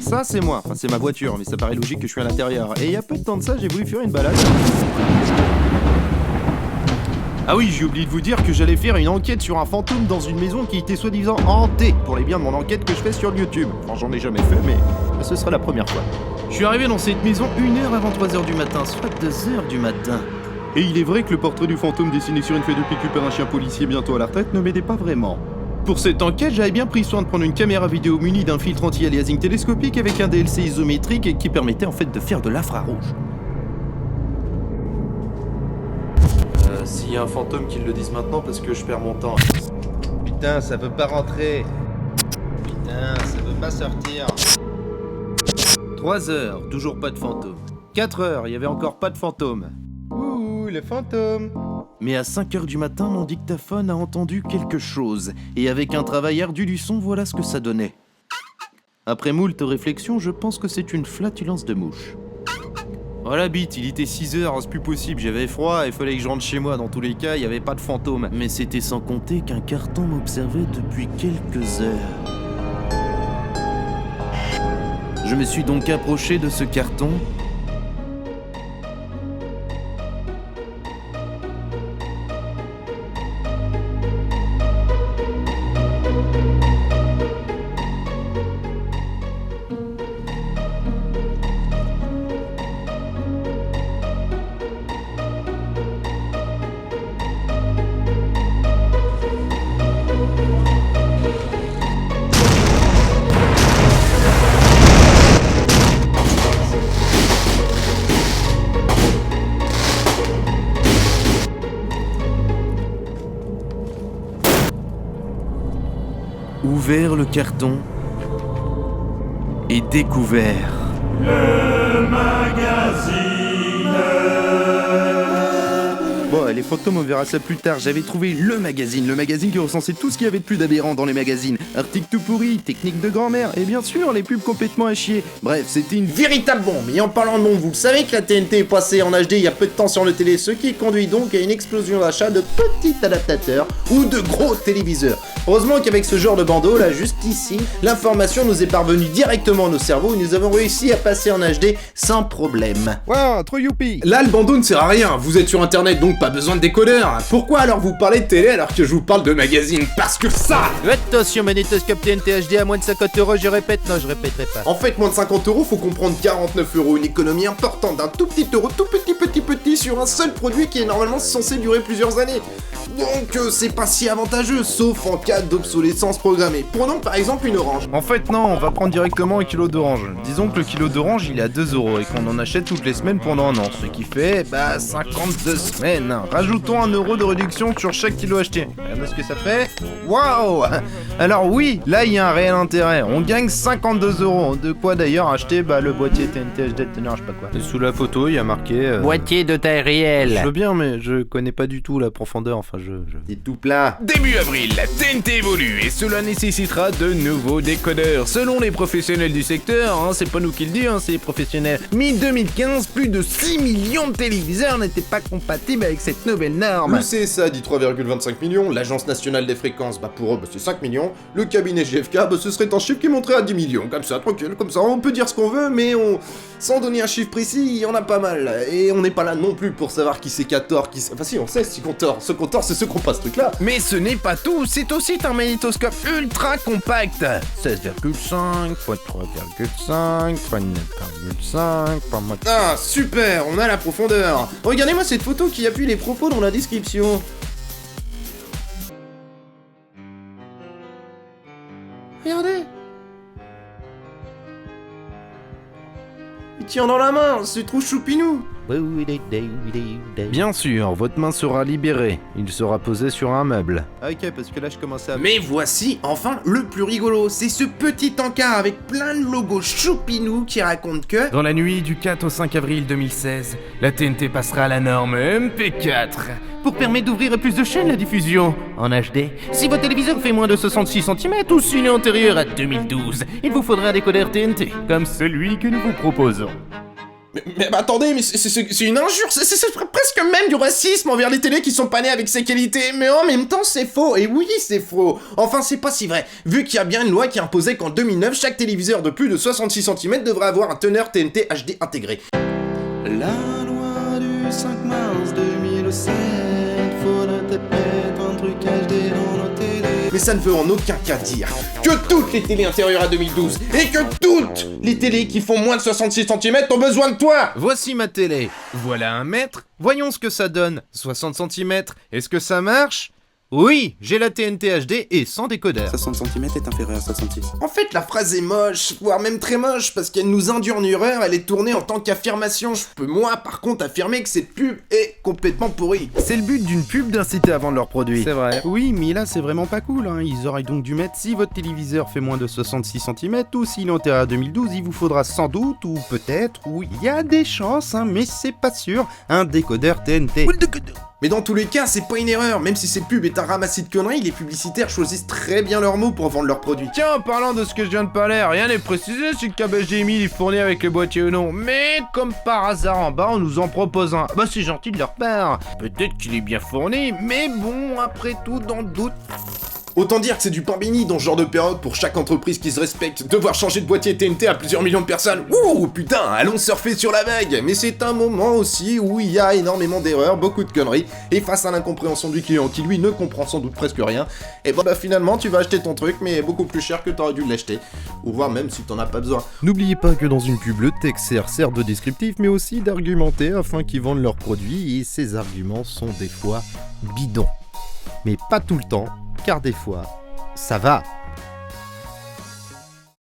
Ça, c'est moi. Enfin, c'est ma voiture, mais ça paraît logique que je suis à l'intérieur. Et il y a peu de temps de ça, j'ai voulu faire une balade. Ah oui, j'ai oublié de vous dire que j'allais faire une enquête sur un fantôme dans une maison qui était soi-disant hantée, pour les biens de mon enquête que je fais sur YouTube. Enfin, j'en ai jamais fait, mais ce sera la première fois. Je suis arrivé dans cette maison 1 heure avant 3h du matin, soit 2h du matin. Et il est vrai que le portrait du fantôme dessiné sur une feuille de PQ par un chien policier bientôt à la retraite ne m'aidait pas vraiment. Pour cette enquête, j'avais bien pris soin de prendre une caméra vidéo munie d'un filtre anti-aliasing télescopique avec un DLC isométrique et qui permettait en fait de faire de l'infrarouge. S'il y a un fantôme, qu'il le dise maintenant parce que je perds mon temps. Putain, ça veut pas rentrer. Putain, ça veut pas sortir. 3 heures, toujours pas de fantôme. 4 heures, il y avait encore pas de fantôme. Ouh, le fantôme. Mais à 5h du matin, mon dictaphone a entendu quelque chose. Et avec un travail ardu du son, voilà ce que ça donnait. Après moult réflexions, je pense que c'est une flatulence de mouche. Voilà bite, il était 6h, c'est plus possible, j'avais froid, il fallait que je rentre chez moi, dans tous les cas, il n'y avait pas de fantôme. Mais c'était sans compter qu'un carton m'observait depuis quelques heures. Je me suis donc approché de ce carton. Ouvert le carton et découvert le magazine. Bon, les fantômes, on verra ça plus tard. J'avais trouvé le magazine qui recensait tout ce qu'il y avait de plus d'aberrant dans les magazines. Articles tout pourris, techniques de grand-mère, et bien sûr, les pubs complètement à chier. Bref, c'était une véritable bombe. Et en parlant de bombe, vous le savez que la TNT est passée en HD il y a peu de temps sur le télé, ce qui conduit donc à une explosion d'achat de petits adaptateurs ou de gros téléviseurs. Heureusement qu'avec ce genre de bandeau, là, juste ici, l'information nous est parvenue directement à nos cerveaux et nous avons réussi à passer en HD sans problème. Wow, trop youpi. Là, le bandeau ne sert à rien, vous êtes sur internet donc pas besoin de décodeur. Pourquoi alors vous parlez de télé alors que je vous parle de magazine? Parce que ça... Attention, magnétoscope TNT HD à moins de 50€, je répète, non, je répéterai pas. En fait, moins de 50€, faut comprendre 49€, une économie importante d'un tout petit euro, tout petit sur un seul produit qui est normalement censé durer plusieurs années. Donc c'est pas si avantageux, sauf en cas d'obsolescence programmée. Prenons par exemple une orange. En fait non, on va prendre directement un kilo d'orange. Disons que le kilo d'orange il est à 2€ et qu'on en achète toutes les semaines pendant un an, ce qui fait 52 semaines. Rajoutons 1€ de réduction sur chaque kilo acheté. Regardez ce que ça fait. Waouh. Alors oui, là il y a un réel intérêt. On gagne 52€. De quoi d'ailleurs acheter le boîtier TNT HD de teneur, je sais pas quoi. Et sous la photo il y a marqué boîtier de taille réelle. Je veux bien mais je connais pas du tout la profondeur, enfin C'est tout plat. Début avril, la TNT évolue et cela nécessitera de nouveaux décodeurs. Selon les professionnels du secteur, c'est pas nous qui le dit, c'est les professionnels. Mi-2015, plus de 6 millions de téléviseurs n'étaient pas compatibles avec cette nouvelle norme. Le CSA dit 3,25 millions, l'Agence nationale des fréquences, pour eux, c'est 5 millions, le cabinet GFK, ce serait un chiffre qui monterait à 10 millions, comme ça, tranquille, comme ça, on peut dire ce qu'on veut, mais sans donner un chiffre précis, il y en a pas mal. Et on n'est pas là non plus pour savoir qui c'est qui a tort, Enfin si, on sait ce qu'on tort. Ce qu'on tort, c'est ceux qui ont pas ce truc-là. Mais ce n'est pas tout, c'est aussi un magnétoscope ultra compact. 16,5 x 3,5 x 9,5 x... Ah, super, on a la profondeur. Regardez-moi cette photo qui appuie les propos dans la description. Regardez. Il tient dans la main, c'est trop choupinou. Bien sûr, votre main sera libérée. Il sera posé sur un meuble. Ok, parce que là je commence à... Mais voici enfin le plus rigolo, c'est ce petit encart avec plein de logos choupinous qui raconte que... Dans la nuit du 4 au 5 avril 2016, la TNT passera à la norme MP4 pour permettre d'ouvrir plus de chaînes la diffusion en HD. Si votre téléviseur fait moins de 66 cm ou s'il est antérieur à 2012, il vous faudra un décodeur TNT, comme celui que nous vous proposons. Mais attendez, mais c'est une injure, c'est presque même du racisme envers les télés qui sont pas nées avec ces qualités, mais en même temps c'est faux, et oui c'est faux. Enfin c'est pas si vrai, vu qu'il y a bien une loi qui imposait qu'en 2009, chaque téléviseur de plus de 66 cm devrait avoir un teneur TNT HD intégré. La loi du 5 mars 2007, faudrait peut-être mettre un truc HD dans nos télés. Mais ça ne veut en aucun cas dire que toutes les télés intérieures à 2012 et que toutes les télés qui font moins de 66 cm ont besoin de toi. Voici ma télé. Voilà 1 mètre. Voyons ce que ça donne. 60 cm. Est-ce que ça marche? Oui, j'ai la TNT HD et sans décodeur. 60 cm est inférieur à 66. En fait, la phrase est moche, voire même très moche, parce qu'elle nous induit en erreur, elle est tournée en tant qu'affirmation. Je peux, moi, par contre, affirmer que cette pub est complètement pourrie. C'est le but d'une pub d'inciter à vendre leurs produits. C'est vrai. Oui, mais là c'est vraiment pas cool, hein. Ils auraient donc dû mettre si votre téléviseur fait moins de 66 cm ou s'il est enterré à 2012, il vous faudra sans doute, ou peut-être, ou il y a des chances, hein, mais c'est pas sûr, un décodeur TNT. Mais dans tous les cas, c'est pas une erreur, même si cette pub est un ramassis de conneries, les publicitaires choisissent très bien leurs mots pour vendre leurs produits. Tiens, en parlant de ce que je viens de parler, rien n'est précisé si le câble HDMI est fourni avec le boîtier ou non. Mais comme par hasard en bas, on nous en propose un. Bah c'est gentil de leur part. Peut-être qu'il est bien fourni, mais bon, après tout, dans le doute. Autant dire que c'est du pain béni dans ce genre de période pour chaque entreprise qui se respecte. Devoir changer de boîtier TNT à plusieurs millions de personnes. Ouh, putain, allons surfer sur la vague. Mais c'est un moment aussi où il y a énormément d'erreurs, beaucoup de conneries. Et face à l'incompréhension du client qui lui ne comprend sans doute presque rien, et bah finalement tu vas acheter ton truc mais beaucoup plus cher que t'aurais dû l'acheter. Ou voire même si t'en as pas besoin. N'oubliez pas que dans une pub, le texte sert de descriptif, mais aussi d'argumenter afin qu'ils vendent leurs produits, et ces arguments sont des fois bidons. Mais pas tout le temps, car des fois, ça va.